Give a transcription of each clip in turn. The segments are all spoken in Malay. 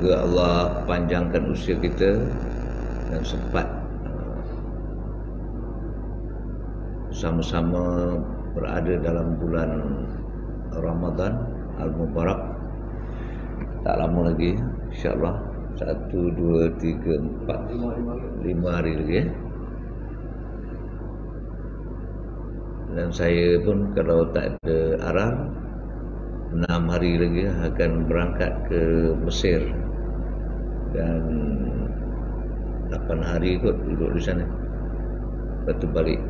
Semoga Allah panjangkan usia kita dan sempat sama-sama berada dalam bulan Ramadan Al-Mubarak. Tak lama lagi, insyaAllah. 1, 2, 3, 4 5 hari lagi Dan saya pun kalau tak ada arah 6 hari lagi akan berangkat ke Mesir. Dan 8 hari kot duduk di sana, lepas tu balik.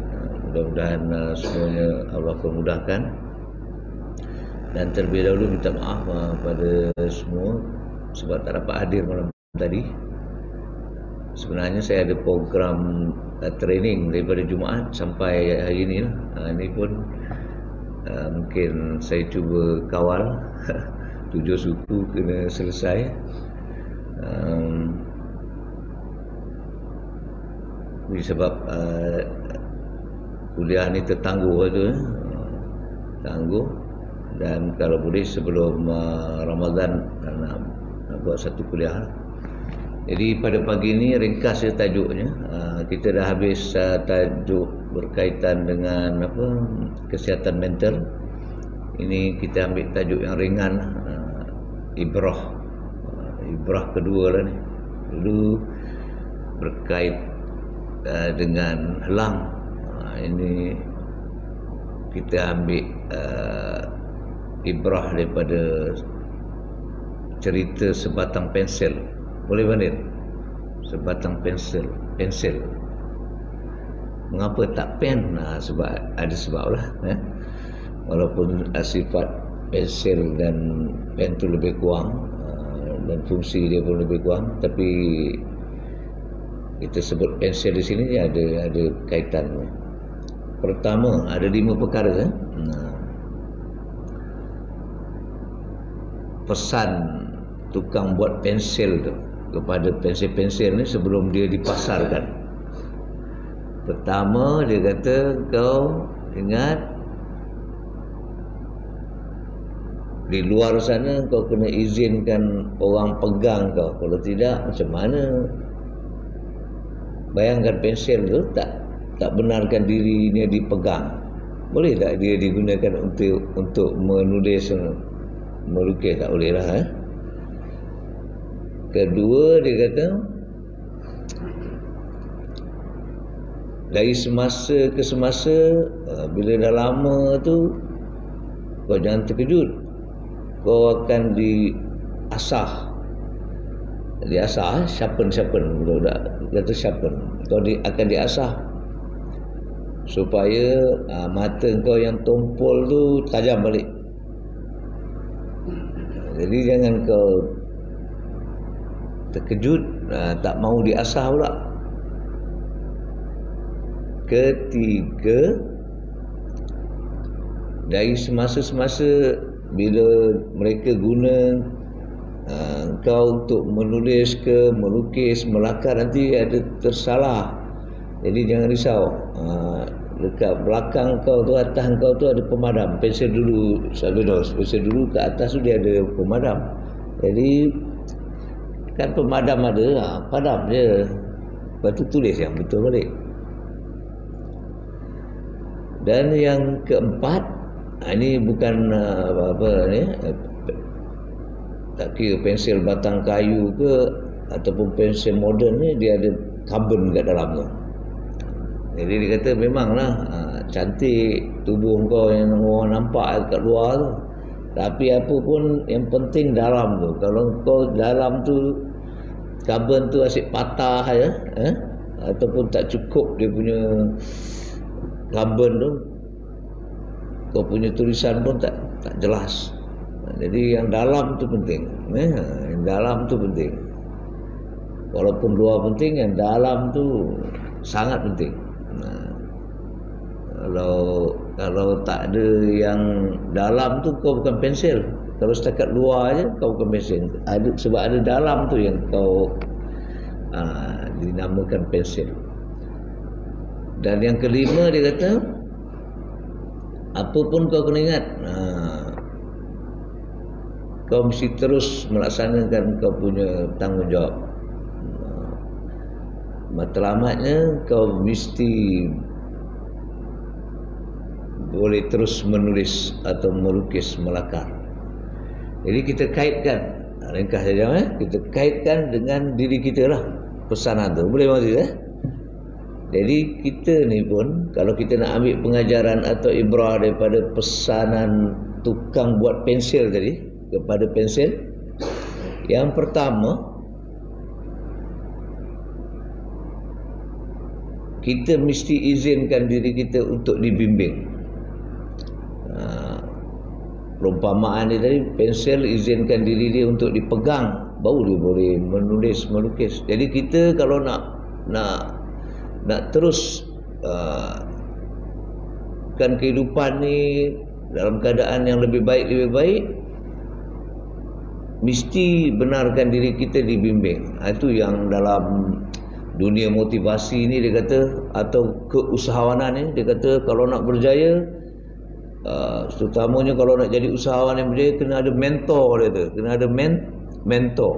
Mudah-mudahan semuanya Allah permudahkan. Dan terlebih dahulu minta maaf pada semua sebab tak dapat hadir malam tadi. Sebenarnya saya ada program training daripada Jumaat sampai hari ini lah. Ini pun mungkin saya cuba kawal 7 suku kena selesai. Sebab kuliah ni tertangguh tu, tangguh. Dan kalau boleh sebelum Ramadan nak buat satu kuliah. Jadi pada pagi ini ringkas tajuknya. Kita dah habis tajuk berkaitan dengan kesihatan mental. Ini kita ambil tajuk yang ringan, ibrah. Ibrah kedua lah ni. Dulu berkait dengan helang. Ini kita ambil ibrah daripada cerita sebatang pensel. Boleh banding? Sebatang pensel. Mengapa tak pen? Sebab ada sebab lah. Walaupun sifat pensel dan pen tu lebih kurang, dan fungsi dia pun lebih kurang, tapi kita sebut pensel di sini ada kaitannya. Pertama, ada 5 perkara. Pesan tukang buat pensel tu kepada pensel-pensel ni sebelum dia dipasarkan. Pertama, dia kata kau ingat di luar sana kau kena izinkan orang pegang kau. Kalau tidak, macam mana? Bayangkan pensel tu tak benarkan dirinya dipegang. Boleh tak dia digunakan untuk menulis, melukis? Tak boleh lah. Kedua, dia kata dari semasa ke semasa, bila dah lama tu, kau jangan terkejut, kau akan diasah. Sharpen budak-budak kata sharpen. Kau akan diasah supaya mata kau yang tumpul tu tajam balik. Jadi jangan kau terkejut, tak mau diasah pula. Ketiga, dari semasa-semasa bila mereka guna kau untuk menulis ke melukis, melakar, nanti ada tersalah. Jadi jangan risau. Dekat belakang kau tu, atas kau tu ada pemadam. Pensel dulu ke atas tu dia ada pemadam. Jadi kan pemadam ada, padam je. Lepas tu tulis yang betul balik. Dan yang keempat, ini bukan tak kira pensel batang kayu ke ataupun pensel moden ni, dia ada karbon kat dalam tu. Jadi dia kata memanglah cantik tubuh kau yang orang nampak kat luar tu, tapi apa pun yang penting dalam tu. Kalau kau dalam tu karbon tu asyik patah je, ataupun tak cukup dia punya karbon tu, kau punya tulisan pun tak jelas. Jadi yang dalam tu penting. Yang dalam tu penting. Walaupun luar penting, yang dalam tu sangat penting. Kalau tak ada yang dalam tu, kau bukan pensel. Kalau setakat luar je, kau bukan pensel. Sebab ada dalam tu yang kau dinamakan pensel. Dan yang kelima, dia kata apa pun kau kena ingat, kau mesti terus melaksanakan kau punya tanggungjawab. Matlamatnya kau mesti boleh terus menulis atau melukis melakar. Jadi kita kaitkan, ringkas saja, kita kaitkan dengan diri kita lah pesanan tu. Boleh maksud Jadi kita ni pun kalau kita nak ambil pengajaran atau ibrah daripada pesanan tukang buat pensil tadi kepada pensil, yang pertama kita mesti izinkan diri kita untuk dibimbing. Perumpamaan dia tadi, pensil izinkan diri dia untuk dipegang, baru dia boleh menulis, melukis. Jadi kita kalau nak terus kan kehidupan ni dalam keadaan yang lebih baik, mesti benarkan diri kita dibimbing. Itu yang dalam dunia motivasi ni dia kata, atau keusahawanan ni dia kata, kalau nak berjaya, terutamanya kalau nak jadi usahawan yang berjaya, kena ada mentor dia tu, kena ada mentor,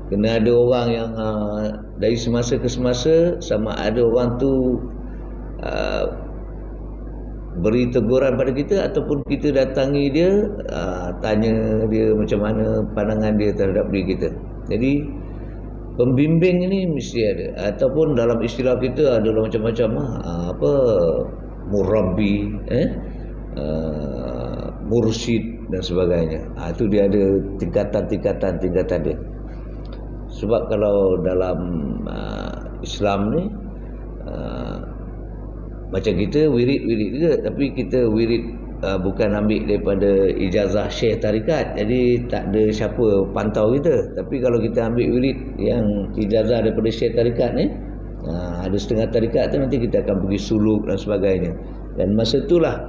kena ada orang yang dari semasa ke semasa, sama ada orang tu beri teguran pada kita ataupun kita datangi dia, tanya dia macam mana pandangan dia terhadap diri kita. Jadi pembimbing ini mesti ada, ataupun dalam istilah kita adalah macam-macam murabbi, mursyid dan sebagainya. Itu dia ada tingkatan dia. Sebab kalau dalam Islam ni macam kita wirid juga, tapi kita wirid bukan ambil daripada ijazah syekh tarikat, jadi tak ada siapa pantau kita. Tapi kalau kita ambil wirid yang ijazah daripada syekh tarikat ni, ada setengah tarikat tu nanti kita akan pergi suluk dan sebagainya, dan masa itulah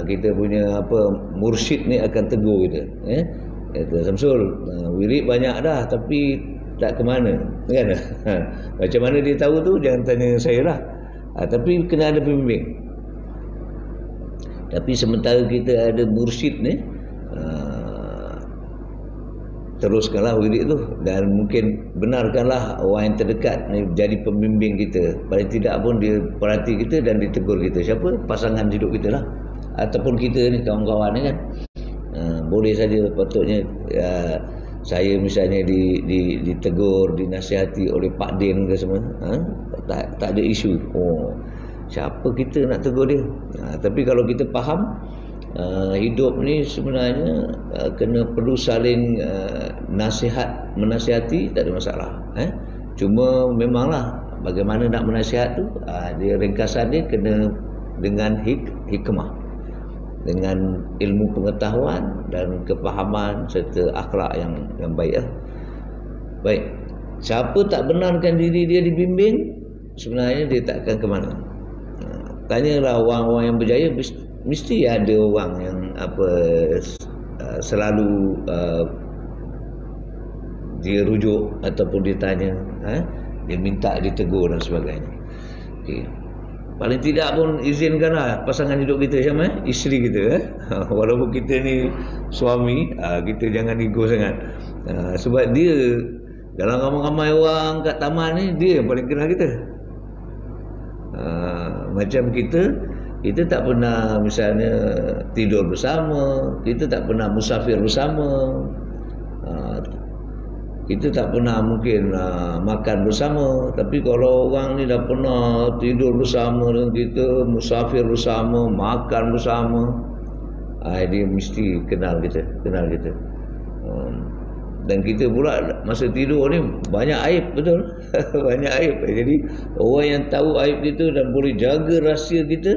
kita punya mursyid ni akan tegur kita, kata Samsul, wirid banyak dah tapi tak ke mana, kan? Macam mana dia tahu tu jangan tanya saya lah. Tapi kena ada pembimbing. Tapi sementara kita ada mursyid ni, teruskanlah wirid tu, dan mungkin benarkanlah orang yang terdekat ni jadi pembimbing kita. Paling tidak pun dia perhati kita dan ditegur kita. Siapa? Pasangan hidup kita lah, ataupun kita ni kawan-kawan ni kan. Boleh saja patutnya saya misalnya ditegur, dinasihati oleh Pak Din ke semua, tak ada isu. Siapa kita nak tegur dia? Tapi kalau kita faham hidup ni sebenarnya kena perlu saling menasihati, tak ada masalah. Cuma memanglah bagaimana nak menasihat tu, dia ringkasan dia kena dengan hikmah, dengan ilmu pengetahuan dan kefahaman serta akhlak yang baik. Baik, siapa tak benarkan diri dia dibimbing, sebenarnya dia tak akan ke mana. Tanyalah orang-orang yang berjaya, mesti ada orang yang selalu dia rujuk ataupun dia tanya, dia minta ditegur dan sebagainya. Okey. Paling tidak pun izinkanlah pasangan hidup kita, sama isteri kita, walaupun kita ni suami, kita jangan ego sangat, sebab dia dalam ramai-ramai orang kat taman ni, dia yang paling kenal kita. Macam kita tak pernah misalnya tidur bersama, kita tak pernah musafir bersama, kita tak pernah mungkin makan bersama. Tapi kalau orang ni dah pernah tidur bersama dengan kita, musafir bersama, makan bersama, dia mesti kenal kita. Dan kita pula masa tidur ni banyak aib, betul? Banyak aib. Jadi orang yang tahu aib kita dan boleh jaga rahsia kita,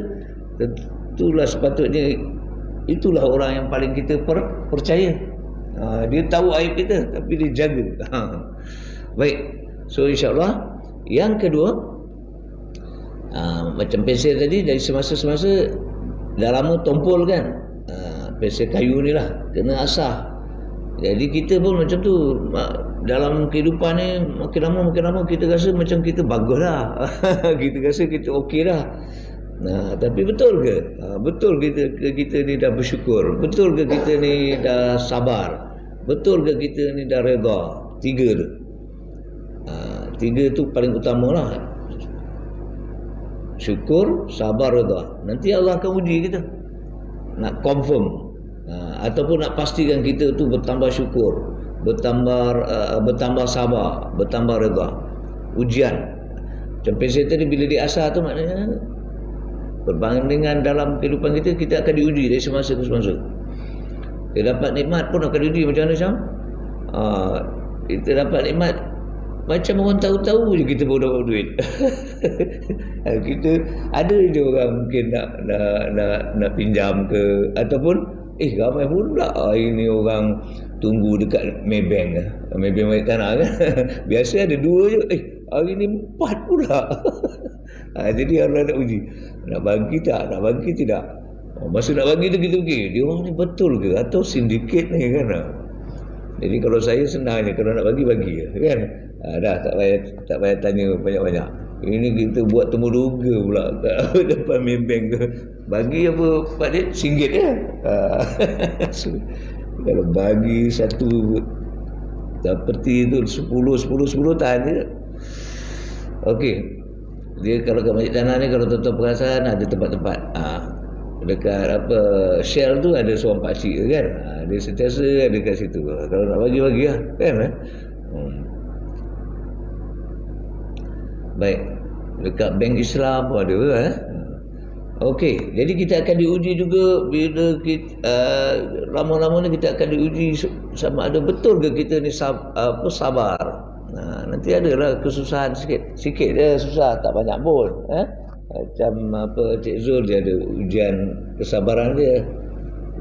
tentulah sepatutnya itulah orang yang paling kita percaya. Dia tahu aib kita tapi dia jaga. Baik. So insya-Allah yang kedua, macam pensel tadi, dari semasa-semasa dah lama tumpul kan, pensel kayu ni lah kena asah. Jadi kita pun macam tu, dalam kehidupan ni makin lama kita rasa macam kita bagus dah. Kita rasa kita okey dah. Nah, tapi betul ke? Betul kita ni dah bersyukur? Betul ke kita ni dah sabar? Betul ke kita ni dah redha? Tiga tu. Tiga tu paling utama lah. Syukur, sabar, redha. Nanti Allah akan uji kita. Nak confirm. Ataupun nak pastikan kita tu bertambah syukur, bertambah sabar, bertambah redha. Ujian. Macam pensel tadi bila diasah tu maknanya perbandingan dalam kehidupan kita, kita akan diuji dari semasa ke semasa. Kita dapat nikmat pun akan diuji macam mana Syam? Kita dapat nikmat macam orang tahu-tahu je kita baru dapat duit. Kita ada je orang mungkin nak pinjam ke, ataupun ramai pula ini orang tunggu dekat Maybank balik tanah kan. Biasa ada 2 je, hari ni 4 pula. Jadi Allah nak uji, nak bagi tak, nak bagi tidak. Masa nak bagi tu kita fikir, dia orang ni betul ke atau sindiket ni kan. Jadi kalau saya senang je, kalau nak bagi kan. Dah tak payah tanya banyak-banyak. Ini kita buat temu duga pula kat depan Maybank ke. Bagi apa Pak Dit? RM1 je. Kalau bagi satu seperti itu 10 tahan je. Okey. Dia kalau kat Masjid Tanah ni, kalau tuan-tuan perasan ada tempat-tempat dekat Shell tu ada seorang pakcik kan. Dia sentiasa ada kat situ. Kalau nak bagi-bagi lah kan. Baik. Dekat Bank Islam pun ada Okey, jadi kita akan diuji juga bila kita lama-lama ni kita akan diuji sama ada betul ke kita ni sabar. Nanti adalah kesusahan sikit dia susah, tak banyak pun. Macam Cik Zul dia ada ujian kesabaran dia.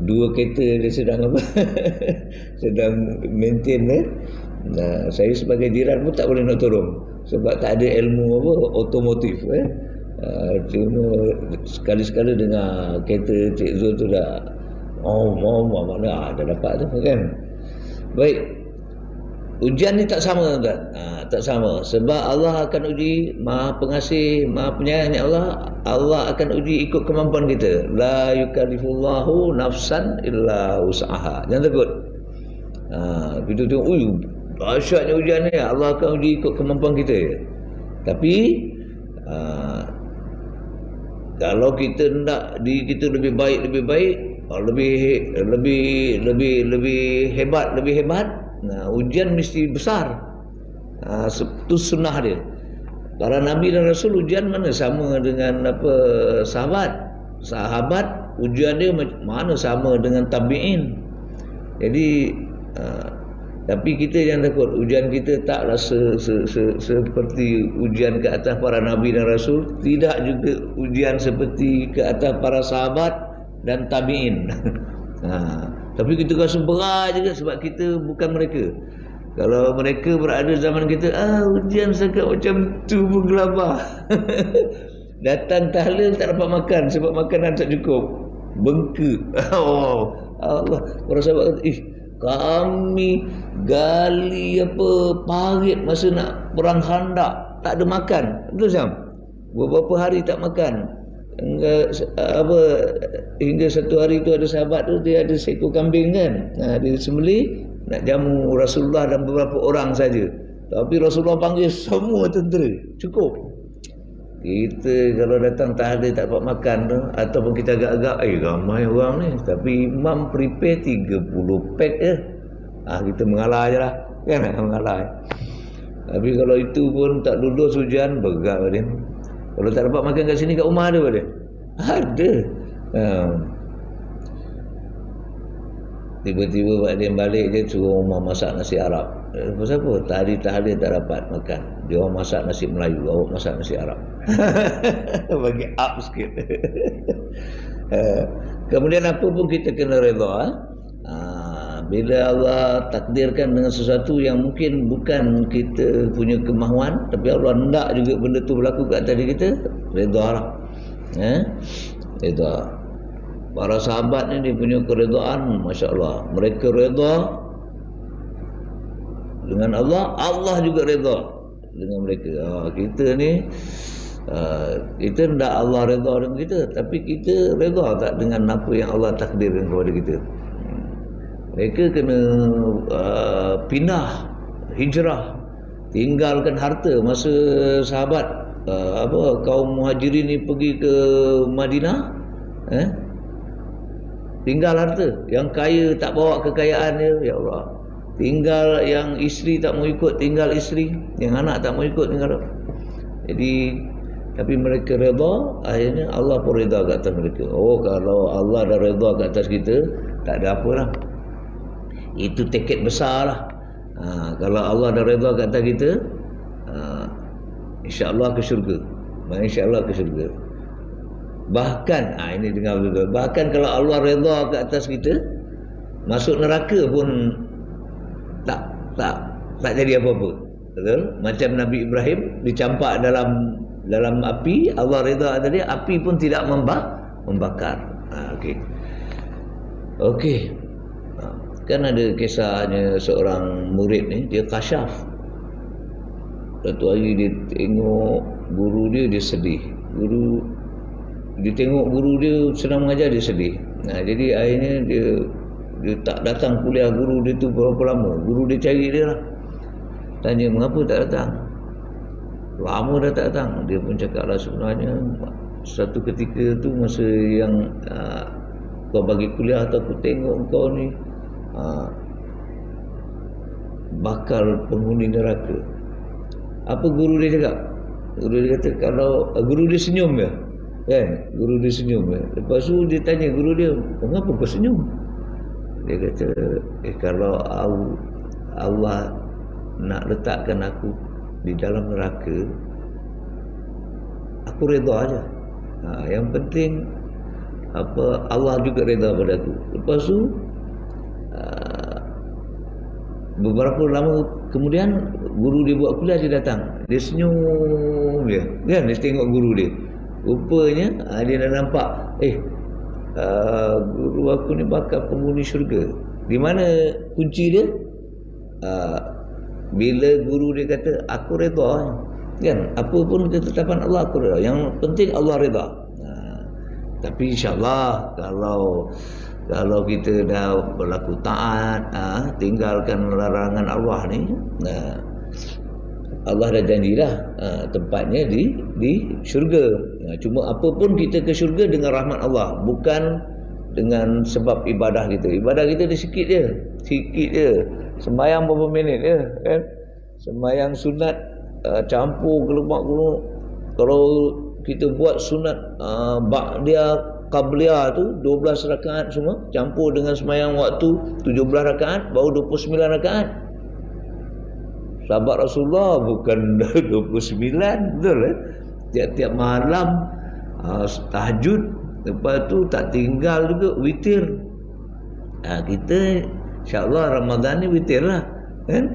2 kereta dia sedang sedang maintain saya sebagai jiran pun tak boleh nak tolong sebab tak ada ilmu otomotif cuma sekali-sekala dengar kereta Cik Zul tu dah mana dah dapat tu kan. Baik, ujian ni tak sama tuan. Tak sama sebab Allah akan uji, Maha Pengasih, Maha Penyayang ni Allah akan uji ikut kemampuan kita. La yukallifullahu nafsan illa usaha. Jangan takut. Kita tengok dahsyatnya ujian ni, Allah akan uji ikut kemampuan kita. Tapi kalau kita nak diri kita lebih baik, lebih hebat, ujian mesti besar. Itu sunnah dia. Para nabi dan rasul ujian mana sama dengan sahabat ujian dia mana sama dengan tabi'in. Jadi tapi kita jangan takut, ujian kita taklah seperti ujian ke atas para nabi dan rasul, tidak juga ujian seperti ke atas para sahabat dan tabi'in. Tapi kita rasa berat juga sebab kita bukan mereka. Kalau mereka berada zaman kita, ujian sangat macam tu bergelabah. Datang tahlil tak dapat makan sebab makanan tak cukup, bengkak. Allah, para sahabat kata, kami gali parit masa nak perang Khandak, tak ada makan. Betul Syam? Beberapa hari tak makan. Hingga satu hari tu ada sahabat tu, dia ada seekor kambing kan. Dia sembelih nak jamu Rasulullah dan beberapa orang saja. Tapi Rasulullah panggil semua tentera. Cukup. Kita kalau datang tahlil tak dapat makan tu, ataupun kita agak-agak ramai orang ni, tapi imam prepare 30 pack je. Kita mengalah je lah kan, mengalah. Tapi kalau itu pun tak lulus ujian, berat dia. Kalau tak dapat makan kat sini, kat rumah ada dia? Ada. Tiba-tiba Pak Din balik, dia suruh rumah masak nasi Arab. Pasal apa? Tahlil tak dapat makan. Dia orang masak nasi Melayu, awak masak nasi Arab. Bagi up sikit. Kemudian apa pun kita kena redha. Bila Allah takdirkan dengan sesuatu yang mungkin bukan kita punya kemahuan, tapi Allah hendak juga benda tu berlaku kat atas kita, redha lah. Redha. Para sahabat ni dia punya keredaan, Masya Allah. Mereka redha dengan Allah, Allah juga redha dengan mereka. Kita ni Kita tidak Allah redha dengan kita, tapi kita redha tak dengan apa yang Allah takdirkan kepada kita. Mereka kena pindah, hijrah, tinggalkan harta. Masa sahabat kaum Muhajirin ni pergi ke Madinah, tinggal harta. Yang kaya tak bawa kekayaan dia, ya Allah. Tinggal yang isteri tak mau ikut, tinggal isteri. Yang anak tak mau ikut, tinggal. Jadi tapi mereka redha, akhirnya Allah pun redha ke atas mereka. Oh, kalau Allah dah redha ke atas kita, tak ada apa lah. Itu tiket besar lah. Kalau Allah dah redha ke atas kita, insya-Allah ke syurga. Insya-Allah ke syurga. Bahkan ini dengar betul. Bahkan kalau Allah redha ke atas kita, masuk neraka pun tak jadi apa-apa. Betul? Macam Nabi Ibrahim dicampak dalam api, Allah redha tadi, api pun tidak membakar. Okey. Kan ada kisahnya seorang murid ni, dia kasyaf. Satu hari dia tengok guru dia sedih. Dia tengok guru dia senang mengajar, dia sedih. Jadi akhirnya dia tak datang kuliah guru dia tu berapa lama. Guru dia cari dia lah. Tanya, mengapa tak datang? Lama dah tak datang. Dia pun cakap lah, sebenarnya satu ketika tu masa yang kau bagi kuliah atau aku tengok kau ni bakal penghuni neraka. Apa guru dia cakap? Guru dia kata, kalau guru dia senyum ya, kan? Guru dia senyum ya. Lepas tu dia tanya guru dia, mengapa kau senyum? Dia kata, kalau Allah nak letakkan aku di dalam neraka, aku redha aja. Yang penting Allah juga redha pada aku. Lepas tu beberapa lama kemudian guru dia buat kuliah, dia datang, dia senyum dia, kan? Dia tengok guru dia, rupanya dia dah nampak, guru aku ni bakal penghuni syurga. Di mana kunci dia? Bila guru dia kata aku redha, kan, apa pun ketetapan Allah aku redha, yang penting Allah redha. Tapi insya-Allah kalau kita dah berlaku taat, tinggalkan larangan Allah ni, Allah dah janjilah tempatnya di syurga. Cuma apa pun kita ke syurga dengan rahmat Allah, bukan dengan sebab ibadah kita. Ibadah kita dia sikit je. Sembayang berapa minit je, kan? Sembayang sunat campur gelembak-gelembak. Kalau kita buat sunat ba'diyah qabliyah tu 12 rakaat semua campur dengan sembahyang waktu 17 rakaat, baru 29 rakaat. Sahabat Rasulullah bukan 29, betul kan? Tiap-tiap malam tahajud, lepas tu tak tinggal juga witir. Kita insya-Allah Ramadan ni witir lah, kan?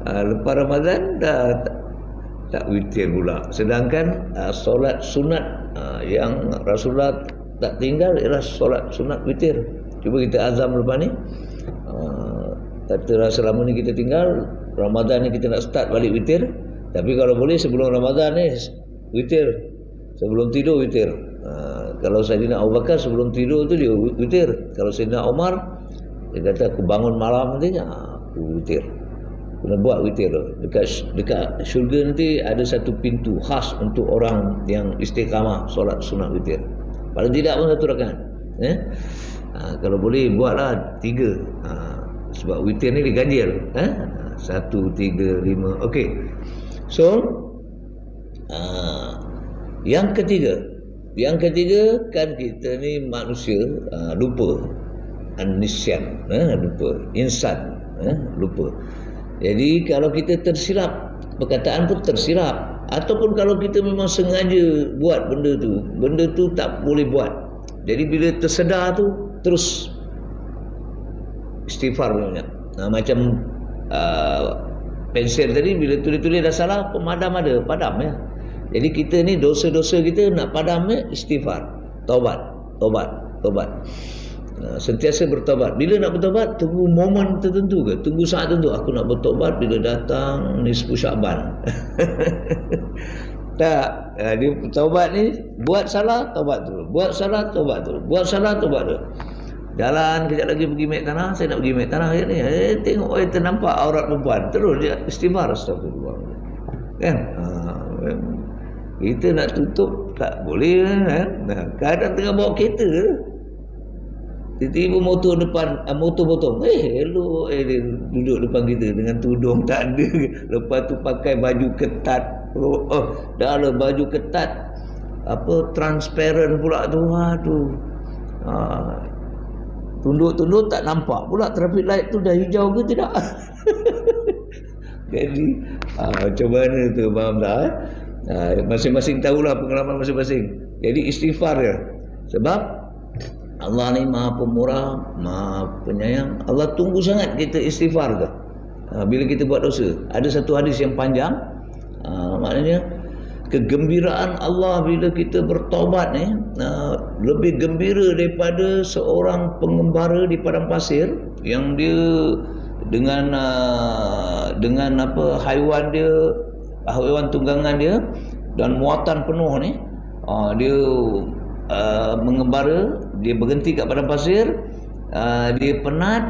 Lepas Ramadan dah tak witir pula. Sedangkan solat sunat yang Rasulullah tak tinggal ialah solat sunat witir. Cuba kita azam lepas ni, katalah selama ni kita tinggal, Ramadan ni kita nak start balik witir. Tapi kalau boleh sebelum Ramadan ni witir, sebelum tidur witir. Kalau Sayyidina Abu Bakar sebelum tidur tu dia witir. Kalau Sayyidina Umar, dia kata aku bangun malam nanti aku witir. Kena buat witir. Dekat syurga nanti ada satu pintu khas untuk orang yang istiqamah solat sunat witir. Paling tidak pun 1 rakaat. Kalau boleh buatlah 3. Sebab witir ni diganjil. 1, 3, 5. Okey. So yang ketiga kan kita ni manusia lupa. Nisyan, lupa. Insan, lupa. Jadi kalau kita tersilap, perkataan pun tersilap, ataupun kalau kita memang sengaja buat benda tu tak boleh buat. Jadi bila tersedar tu terus istighfar banyak. Macam pensil tadi, bila tulis-tulis dah salah, pemadam ada, padam ya. Jadi kita ni dosa-dosa kita nak padam istighfar, taubat. Sentiasa bertobat. Bila nak bertobat, tunggu momen tertentu ke? Tunggu saat tertentu. Aku nak bertobat bila datang nisfu Syaban. Tak, dia taubat ni buat salah taubat dulu, buat salah taubat dulu, buat salah taubat dulu. Jalan kejap lagi pergi mek tanah, saya nak pergi mek tanah ni. Tengok ternampak aurat perempuan, terus dia istighfar, astagfirullah. Kan? Kita nak tutup tak boleh kan? Kadang tengah bawa kereta, tiba-tiba motor depan, motor potong. Elok dia duduk depan kita dengan tudung tak ada. Lepas tu pakai baju ketat. Dah lah baju ketat transparent pula tu. Aduh. Tunduk-tunduk tak nampak pula traffic light tu dah hijau ke tidak. Jadi macam mana tu, faham tak? Masing-masing tahulah pengalaman masing-masing. Jadi istighfar dia. Sebab Allah ni Maha Pemurah, Maha Penyayang. Allah tunggu sangat kita istighfar tu. Bila kita buat dosa. Ada satu hadis yang panjang. Maknanya kegembiraan Allah bila kita bertaubat ni lebih gembira daripada seorang pengembara di padang pasir yang dia dengan haiwan dia, haiwan tunggangan dia dan muatan penuh ni, dia mengembara, dia berhenti kat padang pasir, dia penat,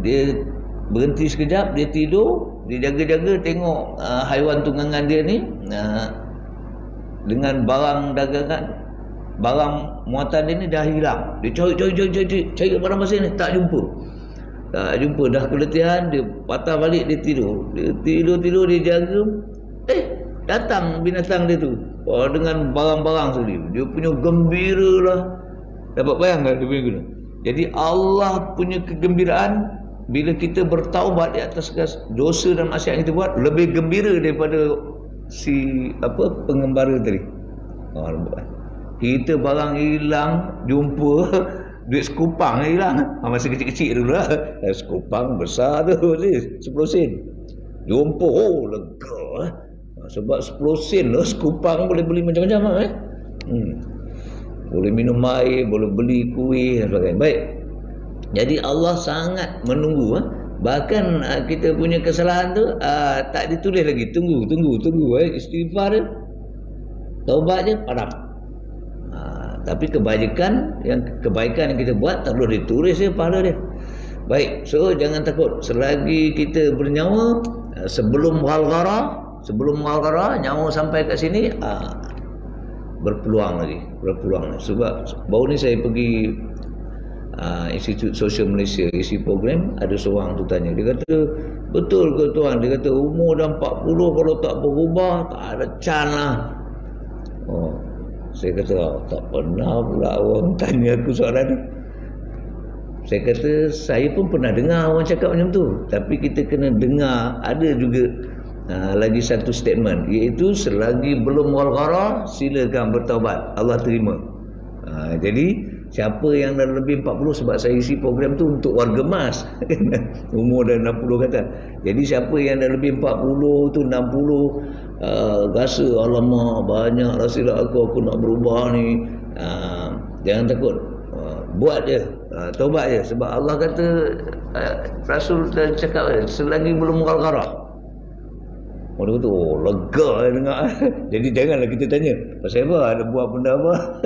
dia berhenti sekejap, dia tidur, dia jaga-jaga tengok haiwan tunggangan dia ni dengan barang dagangan, barang muatan dia ni dah hilang. Dia cari kat padang pasir ni, tak jumpa, dah keletihan, dia patah balik, dia tidur, dia jaga, datang binatang dia tu dengan barang-barang sendiri. Dia punya gembira lah. Dapat bayangkan dia punya guna. Jadi Allah punya kegembiraan bila kita bertaubat di atas dosa dan maksiat yang kita buat, lebih gembira daripada si pengembara tadi. Kita barang hilang, jumpa duit sekupang hilang. Masa kecil-kecil dulu lah, sekupang besar tu 10 sen. Jumpa, lega. Sebab 10 sen lah, sekupang boleh beli macam-macam lah. Boleh minum air, boleh beli kuih dan sebagainya. Baik. Jadi Allah sangat menunggu. Bahkan kita punya kesalahan tu tak ditulis lagi. Tunggu istighfar dia, taubat je, padam. Tapi kebaikan yang kita buat tak perlu ditulis je pahala dia. Baik, so jangan takut. Selagi kita bernyawa, sebelum ghalgharah, nyawa sampai kat sini, berpeluang lagi. Sebab baru ni saya pergi Institut Sosial Malaysia isi program, ada seorang tu tanya, dia kata, betul ke tuan? Dia kata umur dah 40, kalau tak berubah tak ada can lah. Saya kata tak pernah pula orang tanya aku soalan ni. Saya kata saya pun pernah dengar orang cakap macam tu, tapi kita kena dengar ada juga lagi satu statement, iaitu selagi belum ghalgharah silakan bertaubat, Allah terima. Jadi siapa yang dah lebih 40, sebab saya isi program tu untuk warga emas umur dah 60 kata. Jadi siapa yang dah lebih 40 tu 60, rasa alamak banyak lah silap aku nak berubah ni, jangan takut, buat je, taubat je. Sebab Allah kata, Rasul dah cakap, selagi belum ghalgharah. Orang kata, lega dengar. Jadi janganlah kita tanya, pasal apa? Ada buat benda apa?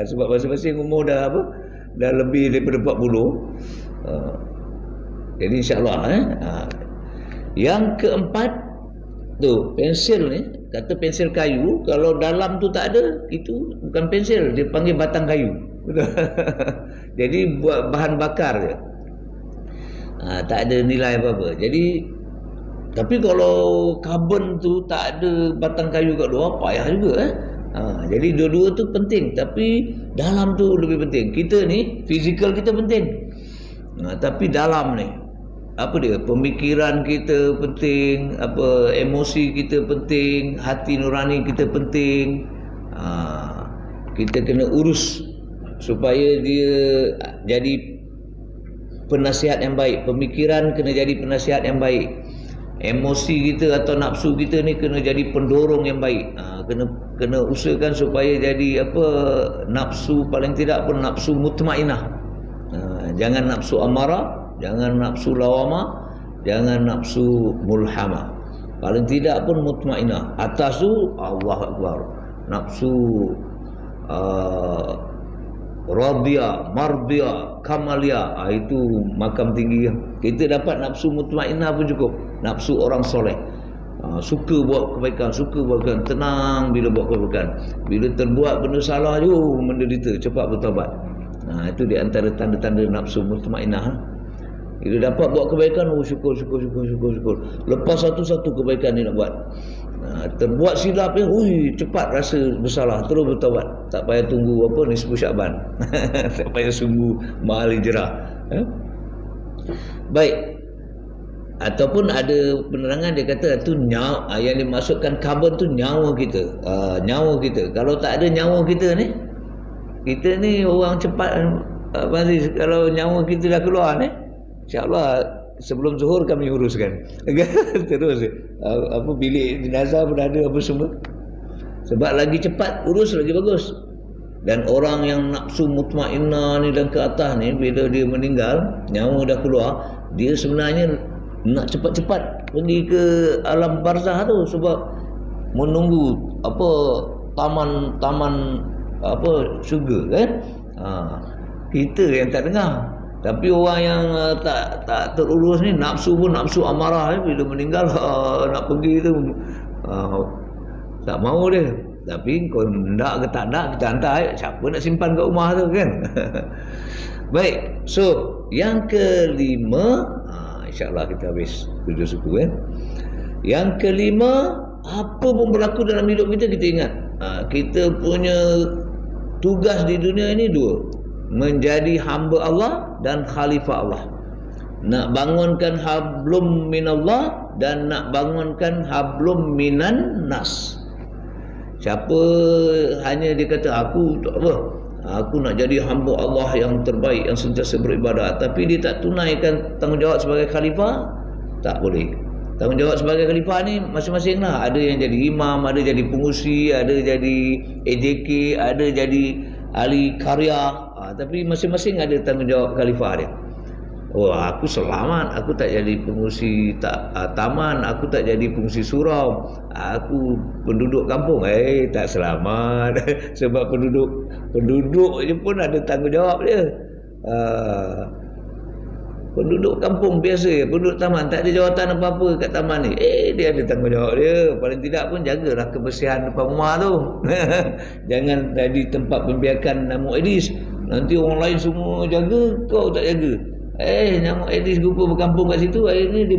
Sebab masing-masing umur dah lebih daripada 40. Jadi insyaAllah. Yang keempat tu, pensil ni, kata pensil kayu, kalau dalam tu tak ada, itu bukan pensil, dia panggil batang kayu. Jadi buat bahan bakar je. Tak ada nilai apa-apa. Jadi tapi kalau karbon tu tak ada batang kayu kat luar, payah juga. Jadi dua-dua tu penting, tapi dalam tu lebih penting. Kita ni fizikal kita penting, tapi dalam ni apa dia, pemikiran kita penting, emosi kita penting, hati nurani kita penting. Kita kena urus supaya dia jadi penasihat yang baik. Pemikiran kena jadi penasihat yang baik. Emosi kita atau nafsu kita ni kena jadi pendorong yang baik. Kena usahakan supaya jadi nafsu, paling tidak pun nafsu mutmainah. Jangan nafsu amarah, jangan nafsu lawamah, jangan nafsu mulhamah. paling tidak pun mutmainah. Atas tu Allah Akbar, nafsu radiyah, mardiyah, kamaliyah, itu makam tinggi. Kita dapat nafsu mutmainah pun cukup. Nafsu orang soleh, suka buat kebaikan, suka buat kebaikan, tenang bila buat kebaikan. Bila terbuat benda salah je menderita, cepat bertaubat. Itu di antara tanda-tanda nafsu mutmainah. Bila dapat buat kebaikan, syukur. Lepas satu-satu kebaikan ni nak buat. Terbuat silap cepat rasa bersalah, terus bertaubat. Tak payah tunggu nisfu Syaban. Tak payah sungguh mahal hijrah. Baik. Ataupun ada penerangan dia kata tu nyawa, yang dimaksudkan carbon tu nyawa kita. Nyawa kita. Kalau tak ada nyawa kita ni orang cepat kalau nyawa kita dah keluar ni, InsyaAllah sebelum zuhur kami uruskan. Terus bilik jenazah pun ada apa semua. Sebab lagi cepat urus lagi bagus. Dan orang yang nafsu mutmainnah ni dan ke atas ni, bila dia meninggal, nyawa dah keluar, dia sebenarnya nak cepat-cepat pergi ke alam barzah tu, sebab menunggu taman syurga kan. Kita yang tak dengar. Tapi orang yang tak terurus ni, nafsu pun nafsu amarah bila meninggal nak pergi tu tak mau dia. Tapi kau nak ke tak nak, kita hantar. Siapa nak simpan kat rumah tu kan. Baik, so yang kelima, insyaAllah kita habis 7 suku kan. Yang kelima, apa pun berlaku dalam hidup kita, kita ingat kita punya tugas di dunia ini dua: menjadi hamba Allah dan khalifah Allah. Nak bangunkan hablum minallah dan nak bangunkan hablum minan nas. Siapa hanya dia kata aku tak apa, aku nak jadi hamba Allah yang terbaik, yang sentiasa beribadat, tapi dia tak tunaikan tanggungjawab sebagai khalifah, tak boleh. Tanggungjawab sebagai khalifah ni masing-masing lah. Ada yang jadi imam, ada jadi pengurusi, ada jadi AJK, ada jadi ahli karya. Tapi masing-masing ada tanggungjawab khalifah dia. Aku selamat, aku tak jadi pengurusi taman, aku tak jadi pengurusi surau, aku penduduk kampung. Tak selamat. Sebab penduduk je pun ada tanggungjawab dia. Penduduk kampung biasa, penduduk taman tak ada jawatan apa-apa kat taman ni, dia ada tanggungjawab dia. Paling tidak pun jagalah kebersihan depan rumah tu. Jangan jadi tempat pembiakan nyamuk Aedes. Nanti orang lain semua jaga, kau tak jaga. Nyamuk Aedes rupa berkampung kat situ. Akhirnya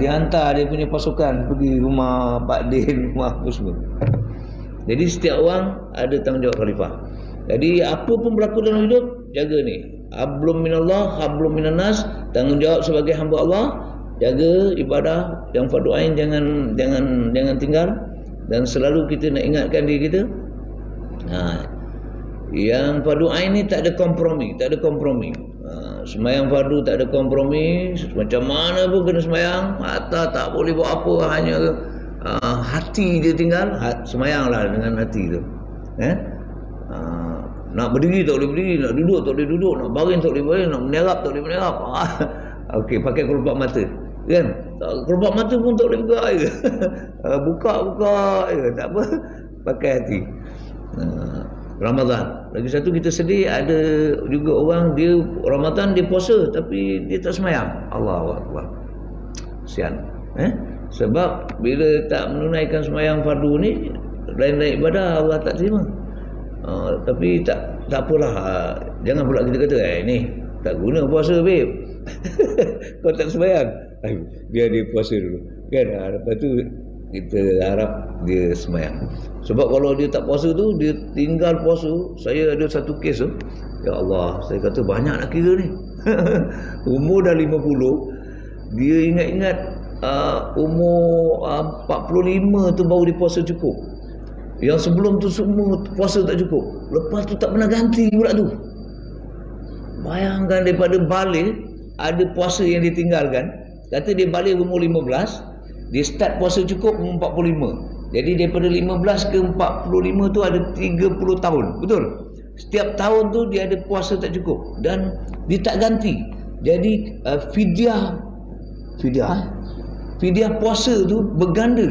dia hantar dia punya pasukan pergi rumah Pak Din, rumah apa semua. Jadi setiap orang ada tanggungjawab khalifah. Jadi apa pun berlaku dalam hidup, jaga ni. Hablum minallah, hablum minan nas, tanggungjawab sebagai hamba Allah, jaga ibadah yang fardu ain, jangan tinggal, dan selalu kita nak ingatkan diri kita. Yang fardu ain ni tak ada kompromi, sembahyang fardu tak ada kompromi, macam mana pun kena sembahyang, mata tak boleh buat apa, hanya hati dia tinggal, sembahyanglah dengan hati tu. Nak berdiri tak boleh berdiri, nak duduk tak boleh duduk, nak baring tak boleh baring, nak menerap tak boleh menerap. Okey, pakai kelopak mata kan, kelopak mata pun tak boleh buka je. buka je, tak apa, pakai hati. Ramadan lagi satu, kita sedih, ada juga orang dia Ramadan dia puasa tapi dia tak sembahyang. Allahu Akbar, kesian. Sebab bila tak menunaikan sembahyang fardu ni, lain-lain ibadah Allah tak terima. Tapi tak apalah, jangan pula kita kata ni tak guna puasa babe. Kau tak sembahyang, biar dia puasa dulu kan. Lepas tu kita harap dia sembahyang. Sebab kalau dia tak puasa tu, dia tinggal puasa. Saya ada satu kes tu, ya Allah, saya kata banyak nak kira ni. Umur dah 50, dia ingat-ingat umur 45 tu baru dia puasa cukup. Yang sebelum tu semua puasa tak cukup. Lepas tu tak pernah ganti pula tu. Bayangkan daripada balik, ada puasa yang ditinggalkan. Kata dia balik umur 15, dia start puasa cukup umur 45. Jadi daripada 15 ke 45 tu ada 30 tahun. Betul? Setiap tahun tu dia ada puasa tak cukup. Dan dia tak ganti. Jadi fidyah fidyah puasa tu berganda.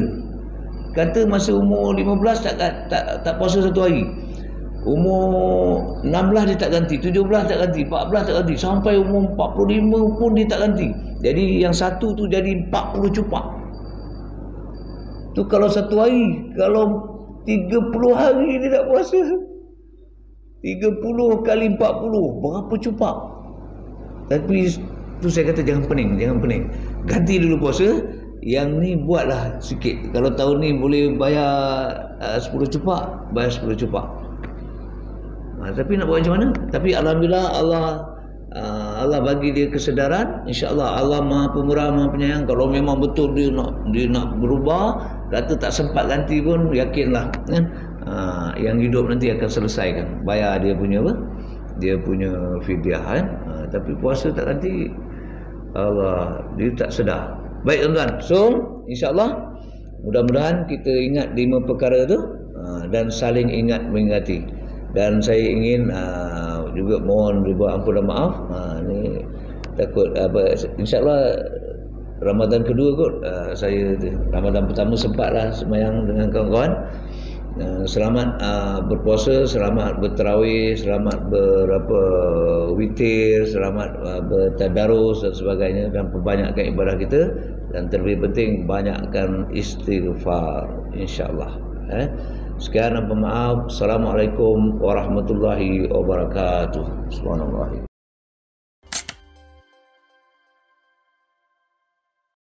Kata masa umur 15 tak puasa satu hari. Umur 16 dia tak ganti, 17 tak ganti, 14 tak ganti, sampai umur 45 pun dia tak ganti. Jadi yang satu tu jadi 40 cupak. Tu kalau satu hari, kalau 30 hari dia tak puasa. 30 kali 40 berapa cupak? Tapi tu saya kata jangan pening. Ganti dulu puasa. Yang ni buatlah sikit. Kalau tahun ni boleh bayar 10 cupak, bayar 10 cupak. Tapi nak buat macam mana? Tapi alhamdulillah Allah bagi dia kesedaran. InsyaAllah Allah Maha Pemurah, Maha Penyayang. Kalau memang betul dia nak berubah, kata tak sempat ganti pun, yakinlah kan? Yang hidup nanti akan selesaikan. Bayar dia punya apa? Dia punya fidyah kan? Tapi puasa tak ganti, Allah dia tak sedar. Baik tuan-tuan. So insyaAllah mudah-mudahan kita ingat 5 perkara tu dan saling ingat mengingati. Dan saya ingin juga mohon ribuan ampun dan maaf. Ni takut insyaAllah Ramadan kedua kot, saya Ramadan pertama sempatlah sembahyang dengan kawan-kawan. Selamat berpuasa, selamat bertarawih, selamat witir, selamat bertadarus dan sebagainya, dan perbanyakkan ibadah kita, dan terlebih penting banyakkan istighfar insyaAllah. Sekian dan pemaaf. Assalamualaikum warahmatullahi wabarakatuh. Subhanallah.